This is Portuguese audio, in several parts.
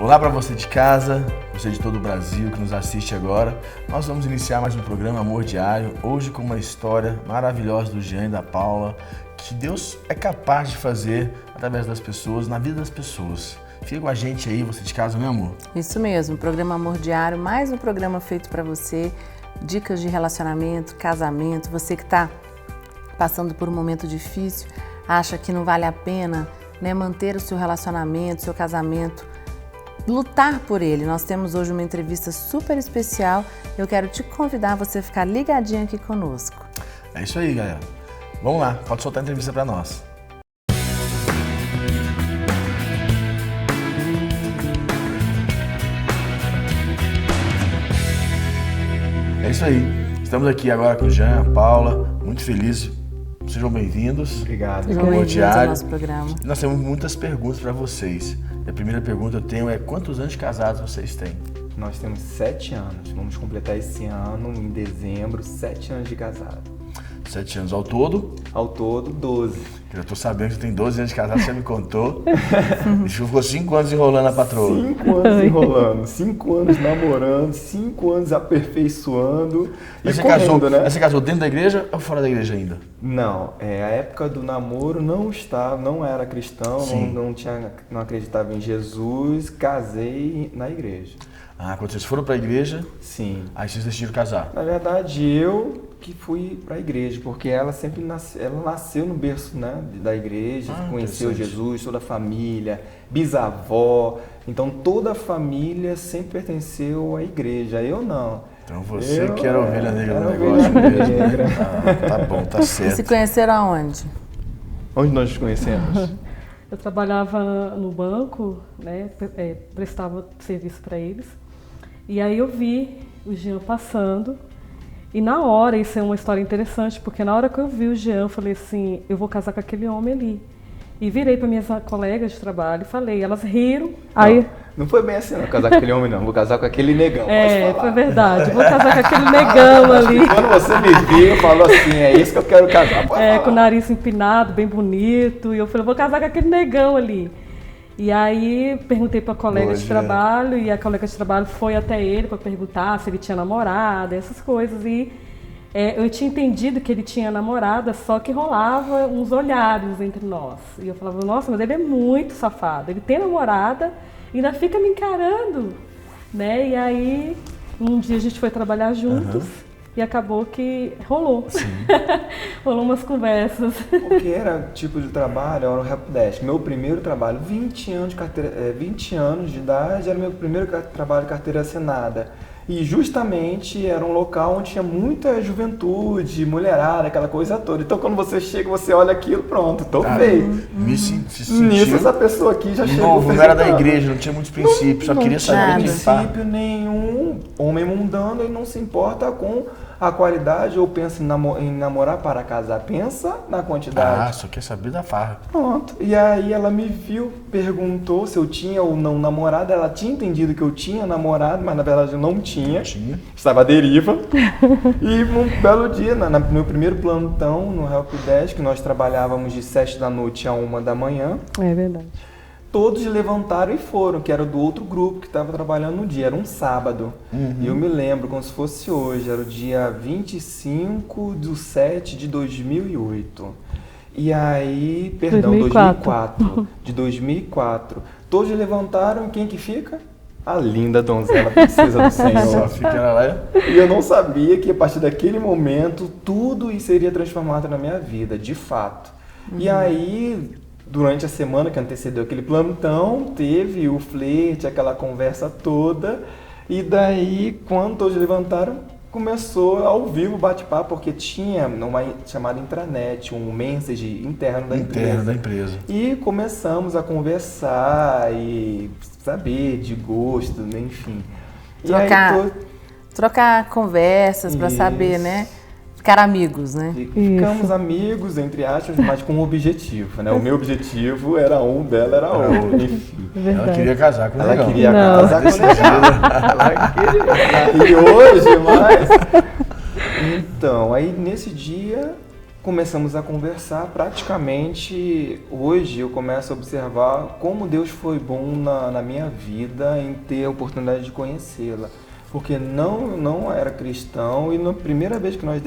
Olá para você de casa, você de todo o Brasil que nos assiste agora. Nós vamos iniciar mais um programa Amor Diário, hoje com uma história maravilhosa do Jean e da Paula, que Deus é capaz de fazer através das pessoas, na vida das pessoas. Fica com a gente aí, você de casa, meu amor? Isso mesmo, programa Amor Diário, mais um programa feito para você, dicas de relacionamento, casamento, você que está passando por um momento difícil, acha que não vale a pena, né, manter o seu relacionamento, seu casamento, lutar por ele. Nós temos hoje uma entrevista super especial. Eu quero te convidar a você ficar ligadinho aqui conosco. É isso aí, galera. Vamos lá, pode soltar a entrevista para nós. É isso aí. Estamos aqui agora com o Jean, a Paula, muito felizes. Sejam bem-vindos. Obrigado. Sejam bem-vindos ao nosso programa. Nós temos muitas perguntas para vocês. A primeira pergunta eu tenho é: quantos anos de casados vocês têm? Nós temos 7 anos. Vamos completar esse ano, em dezembro, 7 anos de casado. 7 anos ao todo? Ao todo, 12. Eu tô sabendo que você tem 12 anos de casado, você me contou. E ficou 5 anos enrolando a patroa. 5 anos enrolando, 5 anos namorando, 5 anos aperfeiçoando e correndo, né? Mas você casou dentro da igreja ou fora da igreja ainda? Não, a época do namoro não era cristão, não acreditava em Jesus, casei na igreja. Ah, quando vocês foram para a igreja? Sim. Aí vocês decidiram casar? Na verdade, eu que fui para a igreja, porque ela sempre nasceu no berço, né, da igreja, conheceu Jesus, toda a família, bisavó, então toda a família sempre pertenceu à igreja, eu não. Então você que era a ovelha negra do negócio mesmo. Tá bom, tá certo. E se conheceram aonde? Onde nós nos conhecemos? Eu trabalhava no banco, né, prestava serviço para eles, e aí eu vi o Jean passando. E na hora, isso é uma história interessante, porque na hora que eu vi o Jean, eu falei assim, eu vou casar com aquele homem ali. E virei para minhas colegas de trabalho e falei, elas riram. Não foi bem assim, não, casar com aquele homem não, vou casar com aquele negão. Foi verdade, vou casar com aquele negão ali. Quando você me viu, falou assim, é isso que eu quero casar. Com o nariz empinado, bem bonito, e eu falei, vou casar com aquele negão ali. E aí perguntei para a colega de trabalho, e a colega de trabalho foi até ele para perguntar se ele tinha namorada, essas coisas. E eu tinha entendido que ele tinha namorada, só que rolava uns olhares entre nós. E eu falava, nossa, mas ele é muito safado, ele tem namorada e ainda fica me encarando, né? E aí um dia a gente foi trabalhar juntos. E acabou que rolou. Rolou umas conversas. Porque era tipo de trabalho, era o helpdesk. Meu primeiro trabalho, 20 anos de idade, era meu primeiro trabalho de carteira assinada. E justamente era um local onde tinha muita juventude, mulherada, aquela coisa toda. Então quando você chega, você olha aquilo, pronto, tô feio. Nisso essa pessoa aqui já chegou. Não era da igreja, não tinha muitos princípios, só queria saber de princípio nenhum. Homem mundano, ele não se importa com a qualidade ou pensa em namorar para casar, pensa na quantidade. Só quer saber da farra. Pronto. E aí ela me viu, perguntou se eu tinha ou não namorado. Ela tinha entendido que eu tinha namorado, mas na verdade eu não tinha. Estava à deriva. E um belo dia, no meu primeiro plantão no helpdesk, nós trabalhávamos de 7 da noite a 1 da manhã. É verdade. Todos levantaram e foram, que era do outro grupo que estava trabalhando no dia, era um sábado. E eu me lembro como se fosse hoje, era o dia 25/7 de 2008. E aí, 2004. De 2004. Todos levantaram e quem que fica? A linda donzela princesa do Senhor. Só fica ela lá. E eu não sabia que a partir daquele momento tudo seria transformado na minha vida, de fato. E aí, durante a semana que antecedeu aquele plantão, teve o flerte, aquela conversa toda. E daí, quando todos levantaram, começou ao vivo o bate-papo, porque tinha uma chamada intranet, um message interno da empresa. E começamos a conversar e saber de gosto, enfim. Trocar conversas para saber, né? Ficar amigos, né? Ficamos amigos, entre aspas, mas com um objetivo, né? O meu objetivo era um, dela era outro, enfim. Ela queria casar com o negão. Ela queria casar com o negão. Ela queria. E hoje, mas... Então, aí nesse dia, começamos a conversar. Praticamente hoje eu começo a observar como Deus foi bom na minha vida em ter a oportunidade de conhecê-la. Porque não era cristão e na primeira vez que nós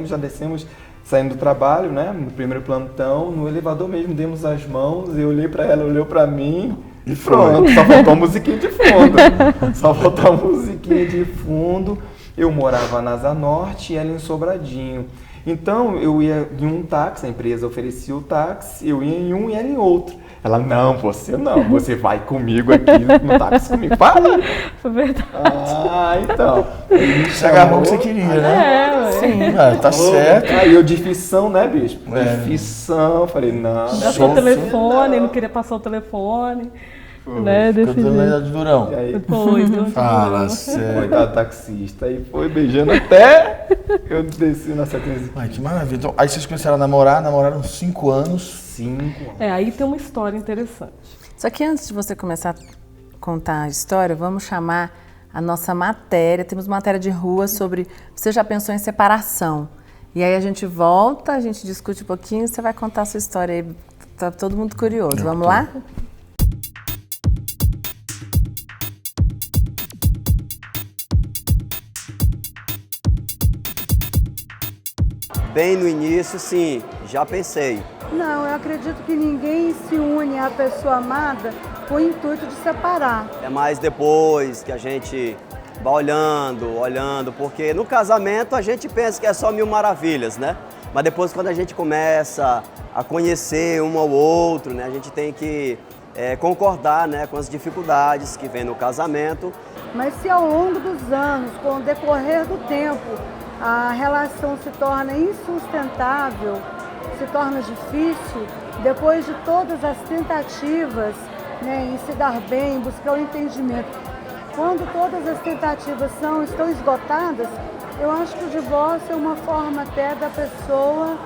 já descemos saindo do trabalho, né, no primeiro plantão, no elevador mesmo, demos as mãos, eu olhei para ela, olhou para mim e pronto, só faltou a musiquinha de fundo. Só faltou a musiquinha de fundo. Eu morava na Asa Norte e ela em Sobradinho. Então, eu ia em um táxi, a empresa oferecia o táxi, eu ia em um e ela em outro. Ela, não, você vai comigo aqui no táxi comigo. Fala! Foi verdade. Então. Você agarrou o que você queria, né? Sim. Tá certo. Aí eu de fissão, né, bispo? De fissão, falei, não. Gastou o telefone, não queria passar o telefone. Né, Ficou dando de durão. E aí, Fala sério. coitado do taxista. Aí foi beijando até eu desci na 715. Ai, que maravilha. Então, aí vocês começaram a namoraram 5 anos. 5 anos. Aí tem uma história interessante. Só que antes de você começar a contar a história, vamos chamar a nossa matéria. Temos matéria de rua sobre você já pensou em separação. E aí a gente volta, a gente discute um pouquinho e você vai contar a sua história aí. Tá todo mundo curioso. Vamos lá? Bem no início, sim, já pensei. Não, eu acredito que ninguém se une à pessoa amada com o intuito de separar. É mais depois que a gente vai olhando, porque no casamento a gente pensa que é só 1000 maravilhas, né? Mas depois quando a gente começa a conhecer um ao outro, né, a gente tem que concordar, né, com as dificuldades que vem no casamento. Mas se ao longo dos anos, com o decorrer do tempo, a relação se torna insustentável, se torna difícil, depois de todas as tentativas, né, em se dar bem, em buscar o entendimento, quando todas as tentativas estão esgotadas, eu acho que o divórcio é uma forma até da pessoa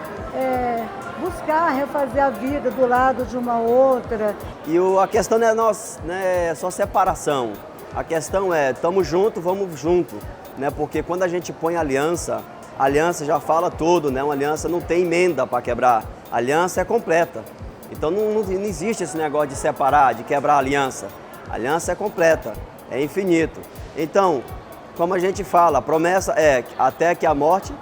buscar refazer a vida do lado de uma outra. E a questão não é só separação, a questão é, estamos juntos, vamos junto. Né? Porque quando a gente põe aliança, a aliança já fala tudo, né? Uma aliança não tem emenda para quebrar, a aliança é completa. Então não existe esse negócio de separar, de quebrar a aliança. A aliança é completa, é infinito. Então, como a gente fala, a promessa é até que a morte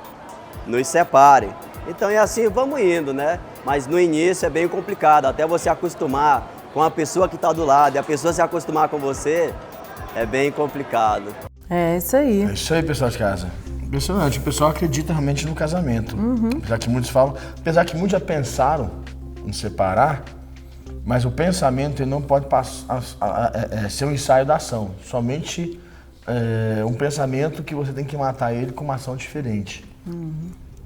nos separe. Então é assim, vamos indo, né? Mas no início é bem complicado, até você acostumar com a pessoa que está do lado e a pessoa se acostumar com você, é bem complicado. É isso aí. É isso aí, pessoal de casa. Impressionante, o pessoal acredita realmente no casamento. Apesar que muitos já pensaram em separar, mas o pensamento ele não pode ser um ensaio da ação. Somente um pensamento que você tem que matar ele com uma ação diferente.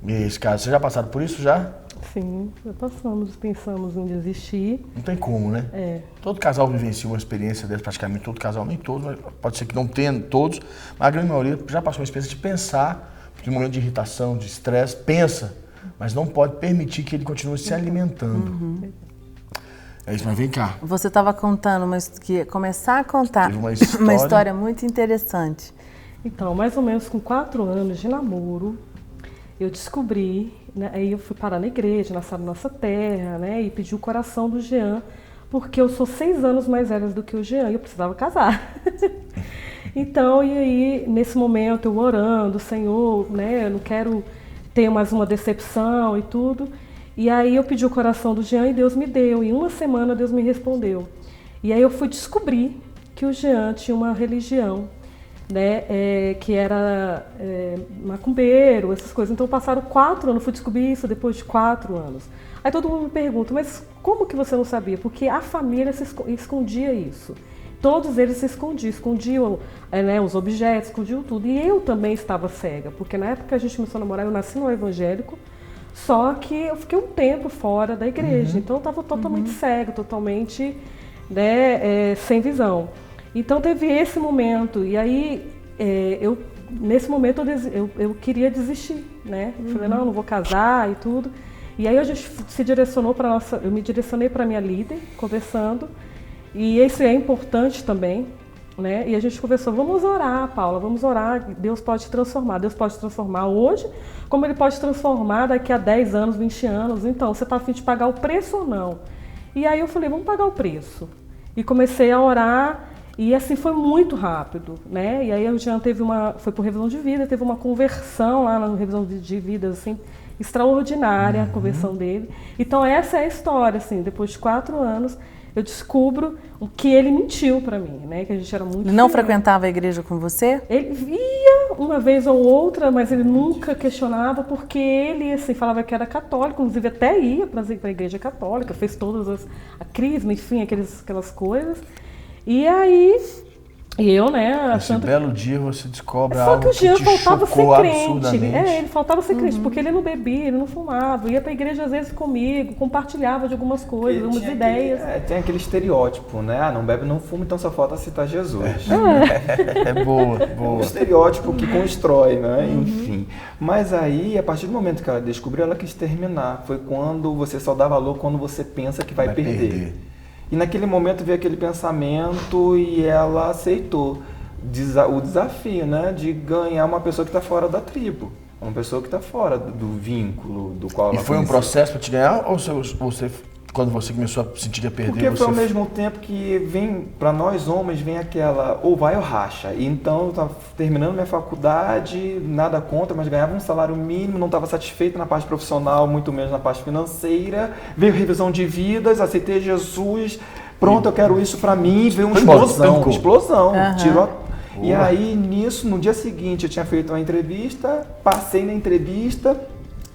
E esse caso, vocês já passaram por isso já? Sim, já pensamos em desistir. Não tem como, né? Todo casal vivencia uma experiência dessa, praticamente todo casal, nem todos, mas pode ser que não tenha todos, mas a grande maioria já passou uma experiência de pensar, de um momento de irritação, de estresse, pensa, mas não pode permitir que ele continue se alimentando. É isso, mas vem cá. Você estava contando, mas que ia começar a contar Teve uma história muito interessante. Então, mais ou menos com 4 anos de namoro, eu descobri, né, aí eu fui parar na igreja, na Sala Nossa Terra, né, e pedi o coração do Jean, porque eu sou 6 anos mais velha do que o Jean e eu precisava casar. Então, e aí, nesse momento, eu orando, Senhor, né, eu não quero ter mais uma decepção e tudo. E aí eu pedi o coração do Jean e Deus me deu. Em uma semana Deus me respondeu. E aí eu fui descobrir que o Jean tinha uma religião, né, que era macumbeiro, essas coisas. Então passaram 4 anos, fui descobrir isso depois de 4 anos. Aí todo mundo me pergunta, mas como que você não sabia? Porque a família escondia isso. Todos eles se escondiam né, os objetos, escondiam tudo. E eu também estava cega, porque na época que a gente começou a namorar, eu nasci no evangélico, só que eu fiquei um tempo fora da igreja. Então eu estava totalmente cega, totalmente sem visão. Então teve esse momento, e aí nesse momento eu queria desistir, né? Eu falei, não vou casar e tudo. E aí a gente se direcionou eu me direcionei para minha líder, conversando, e isso é importante também, né? E a gente conversou, vamos orar, Paula, vamos orar, Deus pode transformar. Deus pode transformar hoje, como Ele pode transformar daqui a 10 anos, 20 anos. Então, você está a fim de pagar o preço ou não? E aí eu falei, vamos pagar o preço. E comecei a orar, e assim foi muito rápido, né? E aí o Jean foi por revisão de vida, teve uma conversão lá na revisão de vida, assim, extraordinária, a conversão dele. Então essa é a história, assim, depois de 4 anos, eu descubro o que ele mentiu para mim, né? Que a gente era muito... Ele não frequentava a igreja com você? Ele via uma vez ou outra, mas ele nunca questionava, porque ele, assim, falava que era católico, inclusive até ia para a igreja católica, fez todas a crisma, enfim, aquelas coisas. E aí, eu, né, achando... Esse belo dia você descobre Só algo que o Jean que te faltava ser chocou crente. absurdamente. Ele faltava ser crente, porque ele não bebia, ele não fumava, ia pra igreja às vezes comigo, compartilhava de algumas coisas, algumas ideias. Tem aquele estereótipo, né? Ah, não bebe, não fuma, então só falta citar Jesus. É boa, Um boa. estereótipo que constrói, né? Enfim. Mas aí, a partir do momento que ela descobriu, ela quis terminar. Foi quando você só dá valor quando você pensa que vai perder. E naquele momento veio aquele pensamento e ela aceitou o desafio, né, de ganhar uma pessoa que está fora da tribo, uma pessoa que está fora do vínculo do qual ela E foi um conhecia. processo para te ganhar ou você, quando você começou a sentir que ia perder, Porque você... foi ao mesmo tempo que vem, para nós homens, vem aquela, ou vai ou racha. E então eu estava terminando minha faculdade, nada contra, mas ganhava um salário mínimo, não estava satisfeito na parte profissional, muito menos na parte financeira. Veio revisão de vidas, aceitei Jesus, pronto, eu quero isso para mim, veio uma explosão, tirou. E aí, nisso, no dia seguinte, eu tinha feito uma entrevista, passei na entrevista,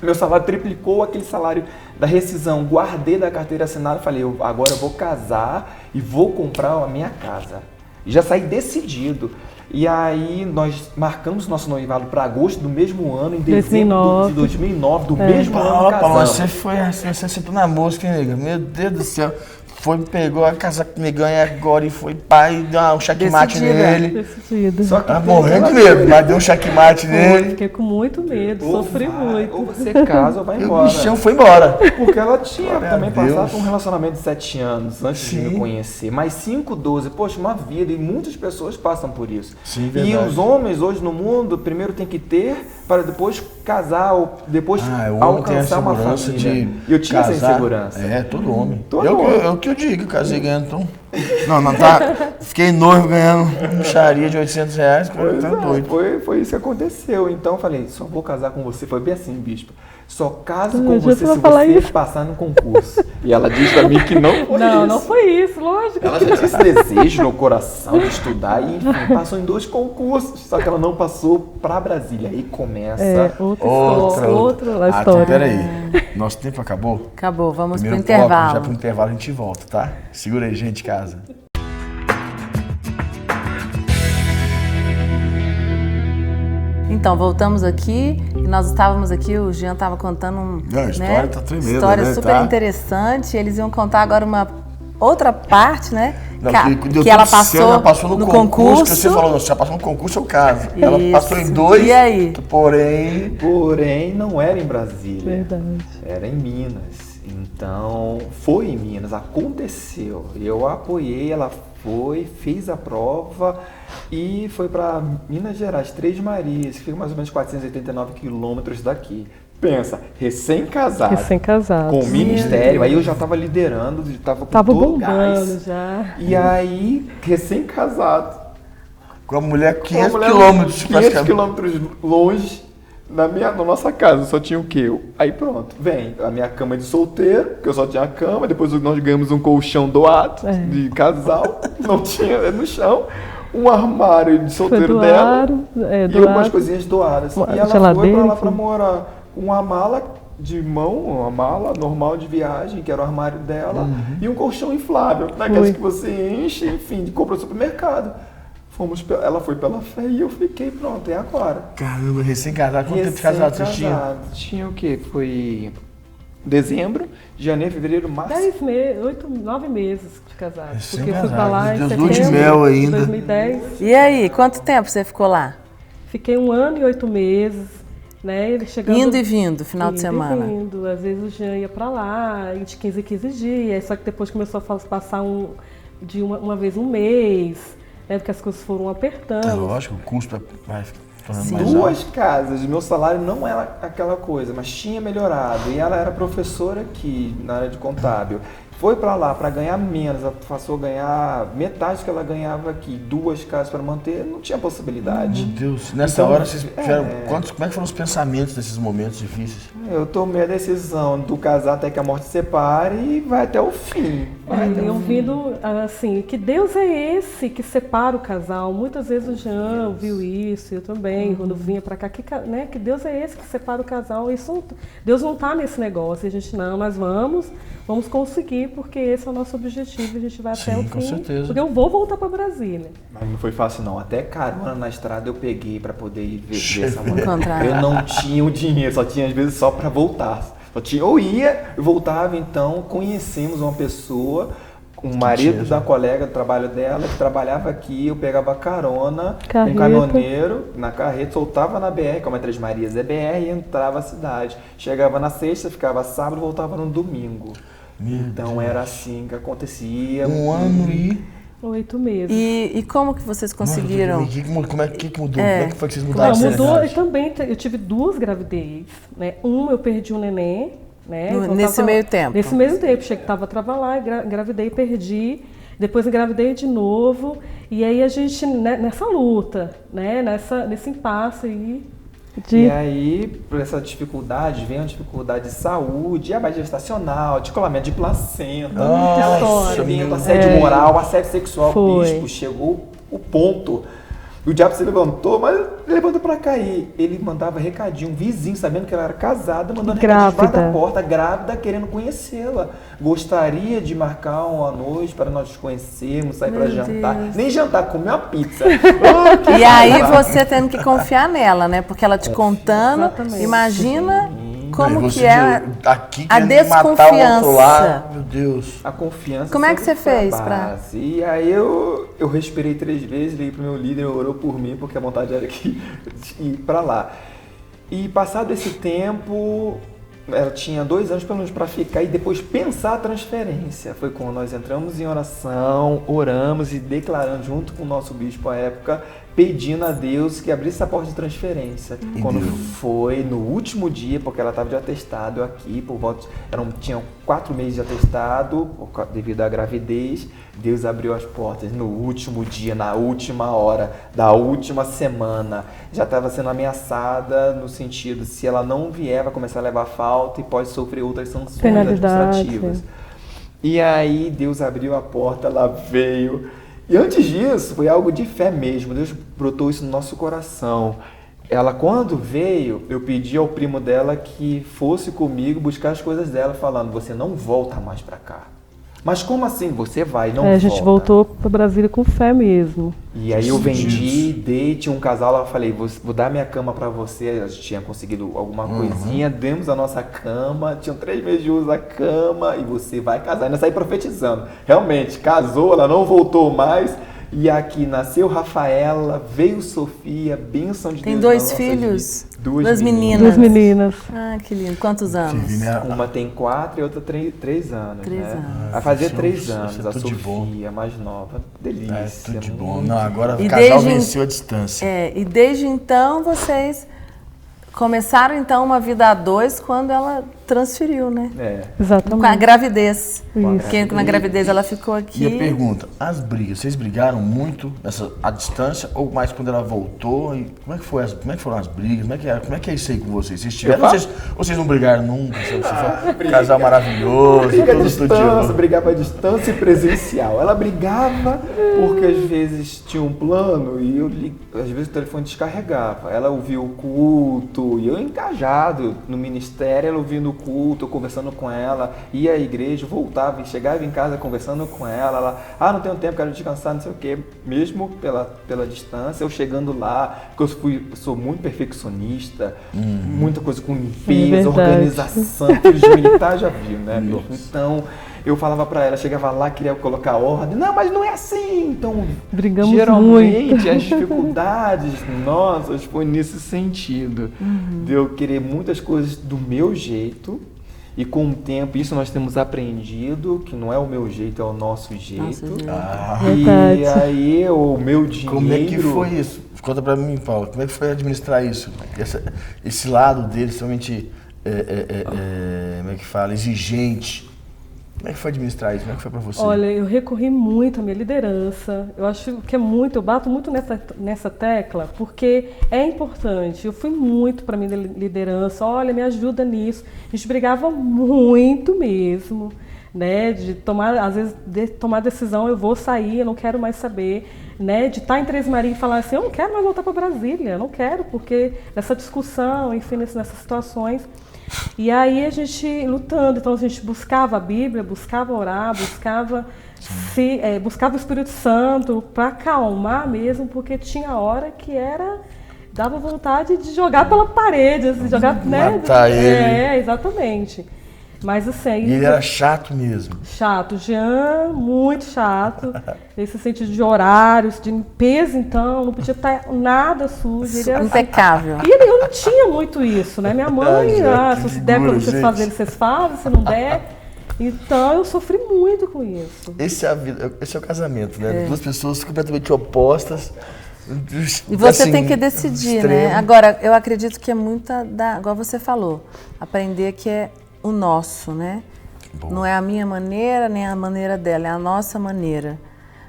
meu salário triplicou, aquele salário da rescisão, guardei da carteira assinada, falei, agora eu vou casar e vou comprar a minha casa. E já saí decidido. E aí nós marcamos nosso noivado para agosto do mesmo ano, em dezembro de 2009, do mesmo ano casamos. Paula, você foi assim, você sentou na música, hein, nega? Meu Deus do céu. Foi, pegou a casa que me ganha agora e foi pai, deu um checkmate nele. Decidido. Só que Morrendo de medo, mas deu um checkmate nele. Fiquei com muito medo, sofri muito. Ou você casa ou vai E o embora. bichão foi embora. Porque ela tinha Glória também a Deus. passado por um relacionamento de 7 anos antes de Sim. me conhecer. Mais 5, 12. Poxa, uma vida. E muitas pessoas passam por isso. Sim, e verdade. os homens hoje no mundo, primeiro tem que ter para depois casar ou depois O homem tem a alcançar uma segurança família. de E eu tinha essa casar. insegurança. É, todo homem. Todo homem. É o que eu digo, casei ganhando, então... Não, tá... Fiquei noivo ganhando uma mixaria de R$800, cara, tá doido. Foi isso que aconteceu. Então eu falei, só vou casar com você. Foi bem assim, bispo. Só caso com Eu você já se falar você isso. passar no concurso. E ela disse pra mim que não foi isso. Não foi isso, lógico. Ela já tinha esse desejo no coração de estudar e, enfim, passou em 2 concursos. Só que ela não passou pra Brasília. Aí começa... Outra história. Então, peraí. Nosso tempo acabou? Acabou, vamos pro Primeiro bloco, intervalo. já pro intervalo a gente volta, tá? Segura aí, gente de casa. Então, voltamos aqui e nós estávamos aqui, o Jean estava contando Não, a história tá tremenda, história né? super Tá. interessante. Eles iam contar agora uma outra parte, né? Não, que ela passou, no concurso. Que você falou, você já passou no concurso, eu caso. Ela passou em 2, E aí? Porém, não era em Brasília. Verdade. Era em Minas. Então, foi em Minas, aconteceu. Eu a apoiei, ela foi, fez a prova e foi para Minas Gerais, Três Marias, que fica mais ou menos 489 quilômetros daqui. Pensa, recém-casado. Recém-casado. Com o ministério, aí eu já estava liderando, estava com Tava todo o bombando gás. já. E aí, recém-casado, Com a mulher uma 500 mulher quilômetros. 500 quilômetros longe, na nossa casa, só tinha o quê? Aí pronto, vem a minha cama de solteiro, que eu só tinha a cama, depois nós ganhamos um colchão doado, de casal, não tinha no chão, um armário de solteiro dela e algumas coisinhas doadas. E ela foi pra lá pra morar com uma mala de mão, uma mala normal de viagem, que era o armário dela, e um colchão inflável, daqueles que você enche, enfim, compra no supermercado. Ela foi pela fé e eu fiquei pronto, e agora? Caramba, recém-casado. Quanto tempo de casado vocês tinham? Tinha o quê? Foi dezembro, janeiro, fevereiro, março. 9 meses de casado. Porque eu Recém-casado. fui pra lá em Deus, setembro lua de mel de ainda. 2010. E aí, quanto tempo você ficou lá? Fiquei 1 ano e 8 meses, né? Ele chegando, Indo e vindo, final de indo e semana. vindo. Às vezes o Jean ia pra lá, de 15 em 15 dias, só que depois começou a passar de uma vez um mês. né? Porque as coisas foram É apertando. lógico, o custo vai tornando mais Duas alto. casas, meu salário não era aquela coisa, mas tinha melhorado. E ela era professora aqui na área de contábil. Foi para lá para ganhar menos, ela passou a ganhar metade que ela ganhava aqui. 2 casas para manter, não tinha possibilidade. Meu Deus, nessa Então, hora vocês tiveram como é que foram os pensamentos nesses momentos difíceis? Eu tomei a decisão do casar até que a morte separe e vai até o fim. E eu ouvindo, assim, que Deus é esse que separa o casal. Muitas vezes o Jean ouviu isso, eu também, quando vinha pra cá, que Deus é esse que separa o casal. Isso, Deus não tá nesse negócio. A gente, não, nós vamos conseguir, porque esse é o nosso objetivo, a gente vai até o fim. Com certeza. Porque eu vou voltar pra Brasília. Mas não foi fácil não, até carona na estrada eu peguei para poder ir ver essa mulher. Encontrar. Eu não tinha o dinheiro, só tinha às vezes só para voltar. Ou ia, eu voltava, então conhecemos uma pessoa, um marido da colega do trabalho dela, que trabalhava aqui, eu pegava carona, um caminhoneiro na carreta, soltava na BR, como é Três Marias, é BR, e entrava a cidade. Chegava na sexta, ficava sábado, voltava no domingo. Então era assim que acontecia. 1 ano e... 8 meses. E como que vocês conseguiram? Como é que mudou? Como é que foi que vocês mudaram? Não, essa mudou, realidade? eu também eu tive 2 gravidez, né? Eu perdi um neném, né? Nesse meio tempo? Nesse mesmo tempo, estava lá, engravidei, perdi, depois engravidei de novo, e aí a gente, né, nessa luta, né? Nesse impasse aí. E aí, por essa dificuldade, vem a dificuldade de saúde, a baixa gestacional, descolamento de placenta, Nossa, assédio moral, assédio sexual. Foi. Bispo, chegou o ponto. O diabo se levantou, mas ele levantou pra cair. Ele mandava recadinho, um vizinho, sabendo que ela era casada, mandando recadinho debaixo da porta, grávida, querendo conhecê-la. Gostaria de marcar uma noite para nós nos conhecermos, sair para jantar. Nem jantar, comer uma pizza. E aí você tendo que confiar nela, né? Porque ela te contando, Exatamente. imagina como Você que é aqui a querendo matar o outro desconfiança. lá. Meu Deus. A confiança. Como é que sempre você foi a fez pra- base. E aí eu respirei 3 vezes, liguei pro meu líder, orou por mim, porque a vontade era que ir pra lá. E passado esse tempo, ela tinha 2 anos pelo menos para ficar e depois pensar a transferência. Foi quando nós entramos em oração, oramos e declaramos junto com o nosso bispo à época, pedindo a Deus que abrisse a porta de transferência. Quando foi no último dia, porque ela estava de atestado aqui, por volta tinham 4 meses de atestado, devido à gravidez, Deus abriu as portas no último dia, na última hora, da última semana. Já estava sendo ameaçada no sentido, se ela não vier, vai começar a levar falta e pode sofrer outras sanções administrativas. E aí Deus abriu a porta, ela veio. E antes disso, foi algo de fé mesmo. Deus brotou isso no nosso coração. Ela, quando veio, eu pedi ao primo dela que fosse comigo buscar as coisas dela, falando, você não volta mais pra cá. Mas como assim? Você vai, não volta. A gente voltou para Brasília com fé mesmo. E aí eu vendi, dei, tinha um casal lá, eu falei, vou dar minha cama pra você, a gente tinha conseguido alguma coisinha, demos a nossa cama, tinham 3 meses de uso a cama, e você vai casar. Ainda saí profetizando. Realmente, casou, ela não voltou mais, e aqui nasceu Rafaela, veio Sofia, bênção de Tem Deus. 2 filhos? Duas meninas. 2 meninas. Ah, que lindo. Quantos anos? Uma tem 4 e outra 3 anos. 3 né? anos. Vai fazer Isso é 3 anos, a tudo de bom. Sofia, mais nova. Delícia. É, tudo de bom. Não, agora E o casal desde- venceu a distância. E desde então vocês começaram então uma vida a 2 quando ela transferiu, né? É. Com a Exatamente. gravidez. Isso. Porque na gravidez ela ficou E a aqui. pergunta, as brigas, vocês brigaram muito à distância ou mais quando ela voltou? E como é que foram as brigas? Como é que é isso aí com vocês? Vocês tiveram, vocês não brigaram nunca? Você foi um casal maravilhoso, Briga à todo distância, estudioso. brigava à distância e presencial. Ela brigava porque às vezes tinha um plano e às vezes o telefone descarregava. Ela ouvia o culto e eu engajado no ministério, ela ouvindo o culto, eu conversando com ela, ia à igreja, voltava e chegava em casa conversando com ela. Ela, não tenho tempo, quero descansar, não sei o quê. Mesmo pela distância, eu chegando lá, porque eu sou muito perfeccionista, muita coisa com limpeza, Verdade. organização, filho de militar já viu, né? Então, eu falava pra ela, chegava lá, queria colocar ordem, não, mas não é assim. Então, Brigamos geralmente muito. as dificuldades nossas foi nesse sentido, de eu querer muitas coisas do meu jeito E com o tempo, isso nós temos aprendido, que não é o meu jeito, é o nosso jeito. E Verdade. aí o meu dinheiro... Como é que foi isso? Conta pra mim, Paulo, como é que foi administrar isso? Esse lado dele, somente, como é que fala, exigente. Como é que foi administrar isso? Como é que foi pra você? Olha, eu recorri muito à minha liderança. Eu acho que eu bato muito nessa tecla, porque é importante. Eu fui muito para minha liderança. Olha, me ajuda nisso. A gente brigava muito mesmo, né? De tomar, às vezes, tomar decisão, eu vou sair, eu não quero mais saber, né? De estar em Três Marias e falar assim, eu não quero mais voltar para Brasília, eu não quero, porque nessa discussão, enfim, nessas situações. E aí a gente lutando, então a gente buscava a Bíblia, buscava orar, buscava o Espírito Santo para acalmar mesmo, porque tinha hora que dava vontade de jogar pela parede, assim, jogar, né? Matar ele. Exatamente. Mas assim, E ele era chato mesmo. Chato, Jean, muito chato. Nesse sentido de horários, de limpeza, então, não podia estar nada sujo. Ele era Impecável. E eu não tinha muito isso, né? Minha mãe, se der para vocês fazerem, vocês fazem, se não der. Então, eu sofri muito com isso. Esse é a vida, esse é o casamento, né? Duas pessoas completamente opostas. E você assim, tem que decidir, extremo. né? Agora, eu acredito que é muita igual você falou, aprender que é o nosso, né? Bom. Não é a minha maneira, nem a maneira dela, é a nossa maneira.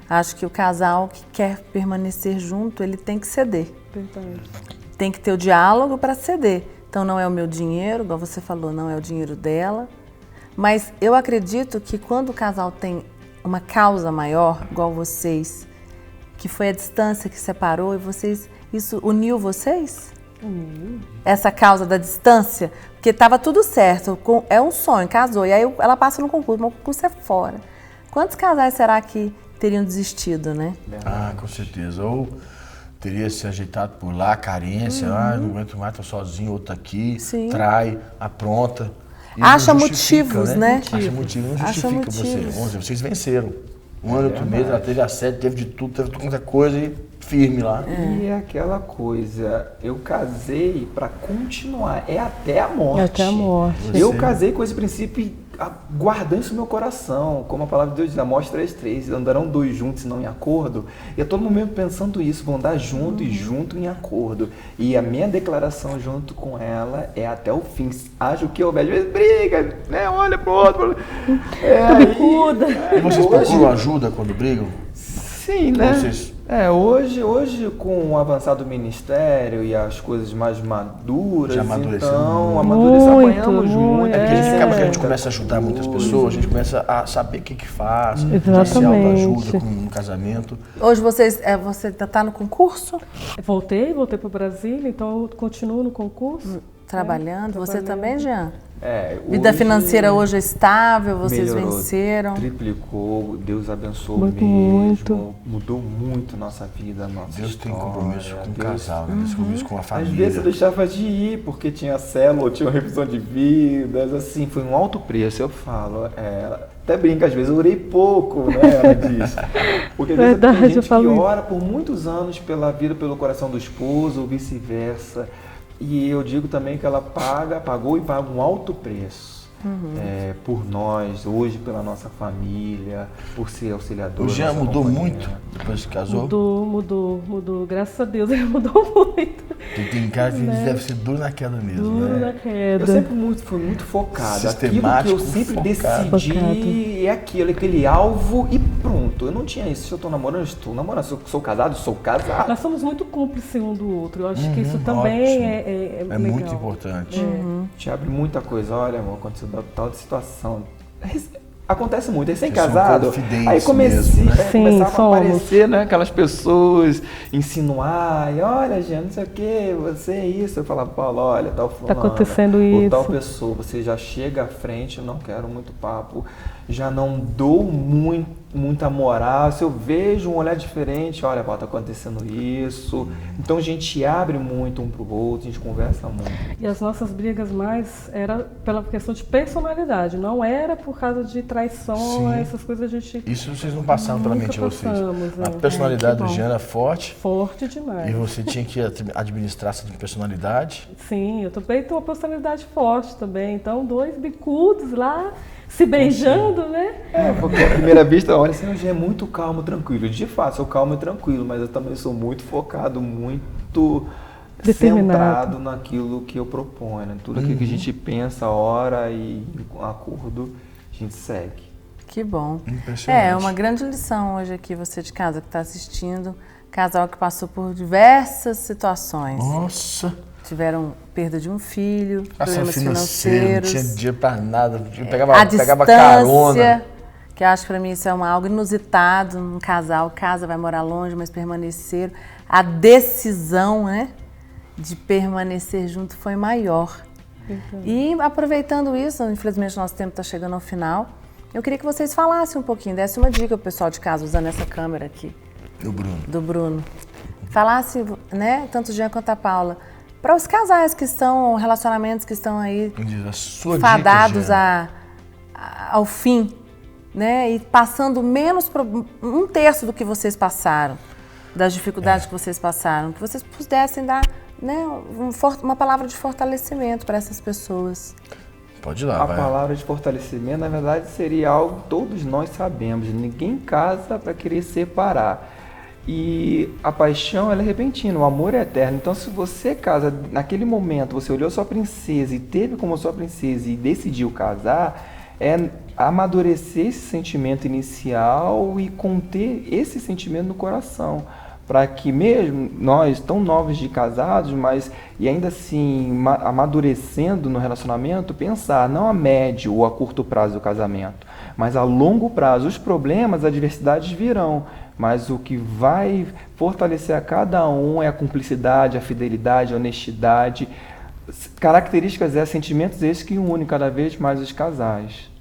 Acho que o casal que quer permanecer junto, ele tem que ceder. Verdade. Tem que ter o diálogo para ceder. Então, não é o meu dinheiro, igual você falou, não é o dinheiro dela. Mas eu acredito que quando o casal tem uma causa maior, igual vocês, que foi a distância que separou e vocês, isso uniu vocês? Essa causa da distância, porque estava tudo certo, é um sonho, casou, e aí ela passa no concurso, mas o concurso é fora. Quantos casais será que teriam desistido, né? Ah, com certeza. Ou teria se ajeitado por lá, carência, não aguento mais, tô sozinho, outro aqui, Sim. trai, apronta. E Acha não justifica, motivos, né? Acha motivo, não Acha justifica motivos. vocês venceram. Um ano, 8 meses, ela teve assédio, teve de tudo, teve muita coisa e firme lá. E é aquela coisa, eu casei para continuar, é até a morte. É até a morte. Eu Você- casei com esse princípio guardando isso no meu coração, como a palavra de Deus diz, Amós 3:3, andarão dois juntos e não em acordo. E a todo momento pensando isso, vão andar junto e junto em acordo. E a minha declaração junto com ela é até o fim. Haja o que houver, às vezes briga, né? Olha pro outro. Bicuda. E vocês procuram ajuda quando brigam? Sim, né? Vocês- Hoje com o avançar do ministério e as coisas mais maduras, Já amadureceu então muito. apanhamos muito. É porque a gente acaba que a gente É. começa a ajudar muitas pessoas, a gente começa a saber o que faz, já se Exatamente. autoajuda no casamento. Hoje você está no concurso? Voltei para Brasília, então eu continuo no concurso. Trabalhando. Você trabalhando. também, Jean? Hoje Vida financeira hoje é estável, vocês melhorou, venceram. triplicou, Deus abençoou Muito, mesmo, muito. mudou muito nossa vida, nossa Deus tem história. compromisso com o Deus- casal, né? Deus tem compromisso com a Às família. vezes eu deixava de ir porque tinha célula, tinha uma revisão de vidas, assim, foi um alto preço, eu falo. Até brinca, às vezes eu orei pouco, né, ela diz. Porque às vezes Verdade, tem eu gente que falo isso. ora por muitos anos pela vida, pelo coração do esposo, ou vice-versa. E eu digo também que ela pagou e paga um alto preço. Por nós, hoje pela nossa família, por ser auxiliador. O Jean nossa mudou companhia. muito depois que casou? Mudou. Graças a Deus ele mudou muito. Tem cara que deve ser duro na queda mesmo, Duro né? na queda. Eu sempre fui muito focado. Aquilo que Sistemático, eu sempre focado. decidi é aquele alvo e pronto. Eu não tinha isso. Se eu estou namorando, estou namorando. Se eu sou casado, sou casado. Nós somos muito cúmplices um do outro. Eu acho que isso ótimo. também é É legal. muito importante. Te abre muita coisa. Olha, amor, aconteceu tal situação. Acontece muito, Vocês recém-casado. são confidentes Aí mesmo, né? Sim, começava somos. a aparecer, né, aquelas pessoas insinuar, e olha, Jean, não sei o que, você é isso. Eu falava, Paulo, olha, tal fulano, acontecendo ou isso. tal pessoa, você já chega à frente, eu não quero muito papo. já não dou muita moral. Se eu vejo um olhar diferente, olha, Paulo, tá acontecendo isso. Então a gente abre muito um pro outro, a gente conversa muito. E as nossas brigas mais era pela questão de personalidade, não era por causa de traição, essas coisas a gente... Isso vocês não passaram pela mente de vocês. A É. personalidade do Jean era forte. Forte demais. E você tinha que administrar essa personalidade. Sim, eu também tenho uma personalidade forte também. Então, dois bicudos lá, se beijando, né? Porque à primeira vista, olha, assim, o Jean é muito calmo, tranquilo. De fato, sou calmo e tranquilo, mas eu também sou muito focado, muito centrado naquilo que eu proponho, né? Tudo aquilo que a gente pensa, ora e com acordo, a gente segue. Que bom. Impressionante. É uma grande lição hoje aqui, você de casa que está assistindo, casal que passou por diversas situações. Nossa! Tiveram perda de um filho, Essa problemas financeiro, não financeiros. tinha dinheiro pra nada, A pegava distância, carona. que eu acho que para mim isso é algo inusitado, um casal, casa vai morar longe, mas permaneceram. A decisão, né, de permanecer junto foi maior. E aproveitando isso, infelizmente nosso tempo está chegando ao final, eu queria que vocês falassem um pouquinho, desse uma dica pro pessoal de casa, usando essa câmera aqui. Do Bruno. Falasse, né, tanto o Jean quanto a Paula, para os casais que estão, relacionamentos que estão aí A sua fadados dica, ao fim, né? E passando menos, um terço do que vocês passaram, das dificuldades que vocês passaram, que vocês pudessem dar, né, uma palavra de fortalecimento para essas pessoas. Pode ir lá, A vai. palavra de fortalecimento, na verdade, seria algo que todos nós sabemos. Ninguém casa para querer separar. E a paixão, ela é repentina, o amor é eterno. Então, se você casa, naquele momento, você olhou sua princesa e teve como sua princesa e decidiu casar, é amadurecer esse sentimento inicial e conter esse sentimento no coração. Para que mesmo nós, tão novos de casados, mas e ainda assim amadurecendo no relacionamento, pensar não a médio ou a curto prazo do casamento, mas a longo prazo. Os problemas, as adversidades virão, mas o que vai fortalecer a cada um é a cumplicidade, a fidelidade, a honestidade, características, sentimentos esses que unem cada vez mais os casais.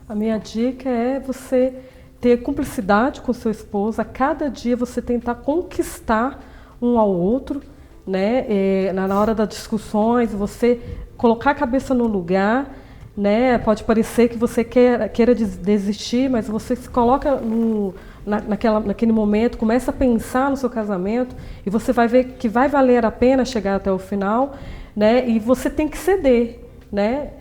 A minha dica é você ter cumplicidade com seu esposo, a cada dia você tentar conquistar um ao outro, né? Na hora das discussões, você colocar a cabeça no lugar, né? Pode parecer que você queira desistir, mas você se coloca naquele momento, começa a pensar no seu casamento e você vai ver que vai valer a pena chegar até o final, né? E você tem que ceder. Né?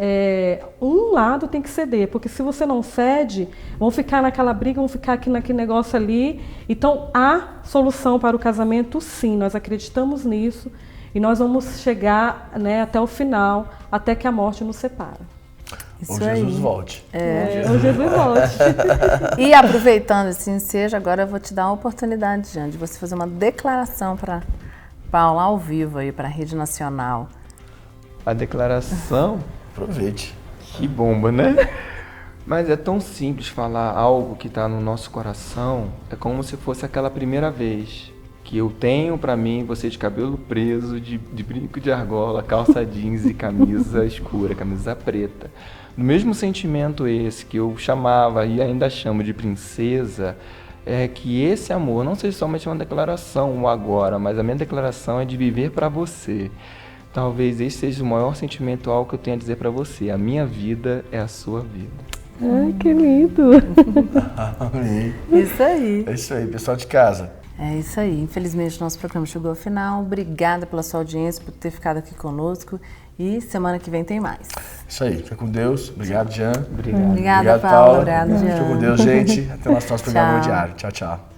Um lado tem que ceder, porque se você não cede, vão ficar naquela briga, vão ficar aqui naquele negócio ali. Então, há solução para o casamento, sim, nós acreditamos nisso e nós vamos chegar, né, até o final, até que a morte nos separa. Isso Ou Jesus aí. volte. Ou Jesus volte. E aproveitando esse ensejo, agora eu vou te dar uma oportunidade, Jean, de você fazer uma declaração para Paula ao vivo aí para a Rede Nacional. A declaração, Aproveite. que bomba, né? Mas é tão simples falar algo que está no nosso coração, é como se fosse aquela primeira vez que eu tenho para mim você de cabelo preso, de brinco de argola, calça jeans e camisa escura, camisa preta. No mesmo sentimento esse que eu chamava e ainda chamo de princesa, é que esse amor não seja somente uma declaração agora, mas a minha declaração é de viver para você. Talvez esse seja o maior sentimento que eu tenho a dizer para você. A minha vida é a sua vida. Ai, que lindo. Amém. Isso aí. É isso aí, pessoal de casa. É isso aí. Infelizmente, nosso programa chegou ao final. Obrigada pela sua audiência, por ter ficado aqui conosco. E semana que vem tem mais. Isso aí. Fica com Deus. Obrigado, Jean. Obrigado. Obrigada, Obrigado, Paula. Obrigada, Fica Jean. com Deus, gente. Até o nosso programa Tchau. diário. Tchau, tchau.